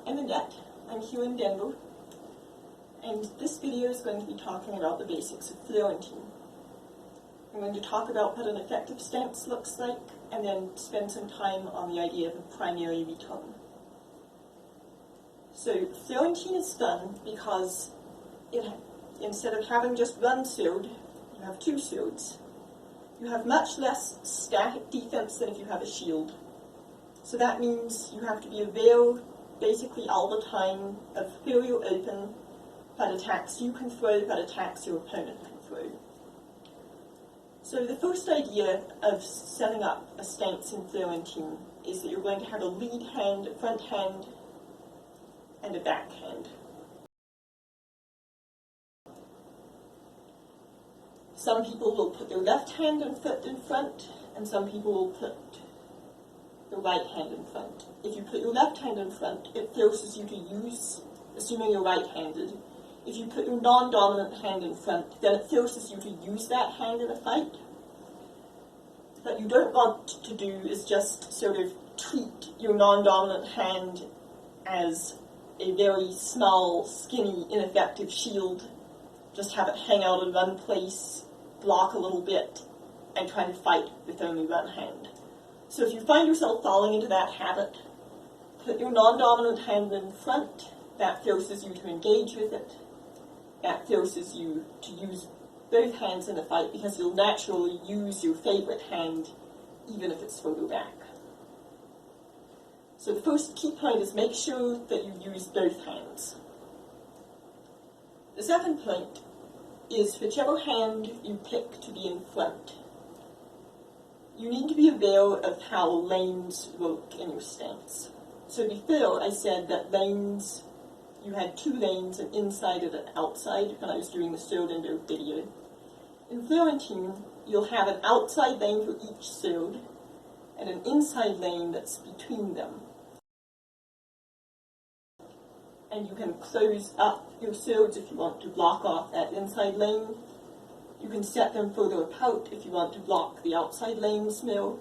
and Annette. I'm here in Denver, and this video is going to be talking about the basics of Florentine. I'm going to talk about what an effective stance looks like, and then spend some time on the idea of a primary retone. So Florentine is fun because instead of having just one sword, you have two swords. You have much less static defense than if you have a shield. So that means you have to be aware basically all the time of where you're open, what attacks you can throw, what attacks your opponent can throw. So the first idea of setting up a stance in Florentine is that you're going to have a lead hand, a front hand, and a back hand. Some people will put their left hand and foot in front, and some people will put the right hand in front. If you put your left hand in front, it forces you to use, assuming you're right-handed. If you put your non-dominant hand in front, then it forces you to use that hand in a fight. What you don't want to do is just sort of treat your non-dominant hand as a very small, skinny, ineffective shield. Just have it hang out in one place, block a little bit, and try to fight with only one hand. So if you find yourself falling into that habit, put your non-dominant hand in front. That forces you to engage with it. That forces you to use both hands in the fight because you'll naturally use your favorite hand even if it's further back. So the first key point is make sure that you use both hands. The second point is whichever hand you pick to be in front, you need to be aware of how lanes work in your stance. So before I said that lanes, you had two lanes, an inside and an outside, when I was doing the sword and bow video. In Florentine, you'll have an outside lane for each sword, and an inside lane that's between them. And you can close up your swords if you want to block off that inside lane. You can set them further apart if you want to block the outside lanes more.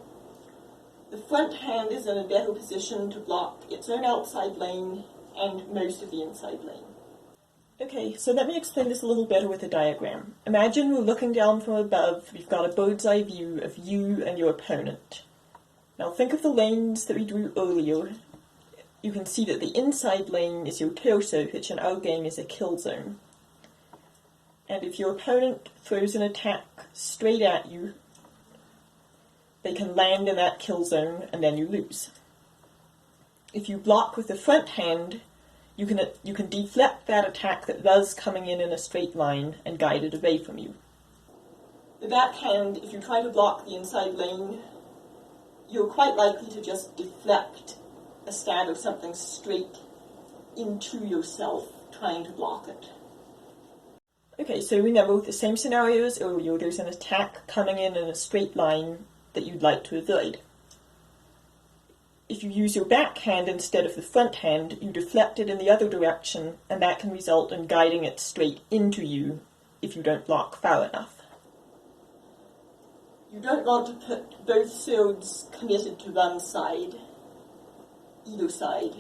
The front hand is in a better position to block its own outside lane and most of the inside lane. Okay, so let me explain this a little better with a diagram. Imagine we're looking down from above. We've got a bird's eye view of you and your opponent. Now think of the lanes that we drew earlier. You can see that the inside lane is your torso, which in our game is a kill zone. And if your opponent throws an attack straight at you, they can land in that kill zone and then you lose. If you block with the front hand, you can deflect that attack that was coming in a straight line and guide it away from you. The back hand, if you try to block the inside lane, you're quite likely to just deflect a stab or something straight into yourself trying to block it. Okay, so remember, the same scenario as earlier, there's an attack coming in a straight line that you'd like to avoid. If you use your back hand instead of the front hand, you deflect it in the other direction, and that can result in guiding it straight into you if you don't block far enough. You don't want to put both swords committed to one side, either side.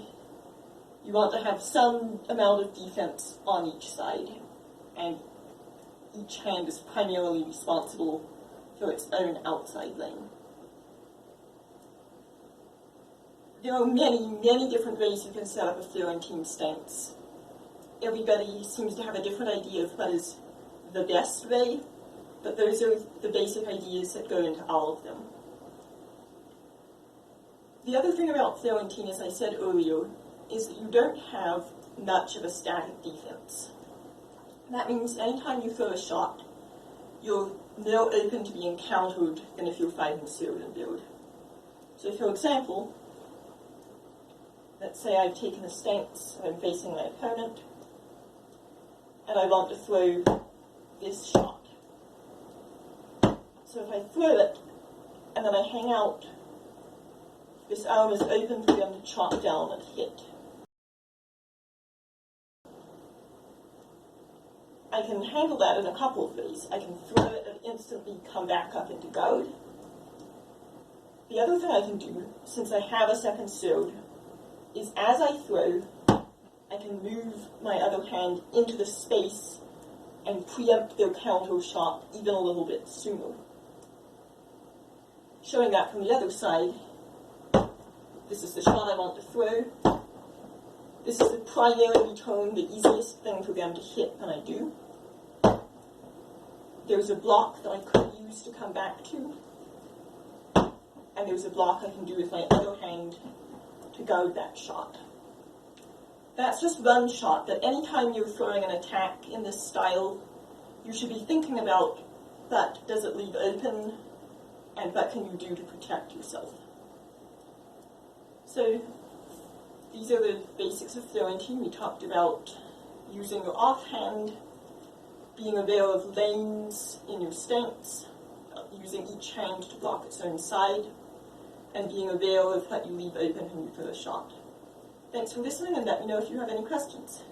You want to have some amount of defense on each side, and each hand is primarily responsible for its own outside lane. There are many, many different ways you can set up a Florentine stance. Everybody seems to have a different idea of what is the best way, but those are the basic ideas that go into all of them. The other thing about Florentine, as I said earlier, is that you don't have much of a static defense. That means anytime you throw a shot, you're more open to be encountered than if you're fighting sword and build. So for example, let's say I've taken a stance, I'm facing my opponent, and I want to throw this shot. So if I throw it, and then I hang out, this arm is open for them to chop down and hit. I can handle that in a couple of ways. I can throw it and instantly come back up into guard. The other thing I can do, since I have a second sword, is as I throw, I can move my other hand into the space and preempt their counter shot even a little bit sooner. Showing that from the other side, this is the shot I want to throw. This is the primary return, the easiest thing for them to hit, and I do. There's a block that I could use to come back to, and there's a block I can do with my other hand to guard that shot. That's just one shot, but anytime you're throwing an attack in this style, you should be thinking about that does it leave open, and what can you do to protect yourself. So these are the basics of Florentine. We talked about using your offhand, being aware of lanes in your stance, using each hand to block its own side, and being aware of what you leave open when you throw a shot. Thanks for listening, and let me know if you have any questions.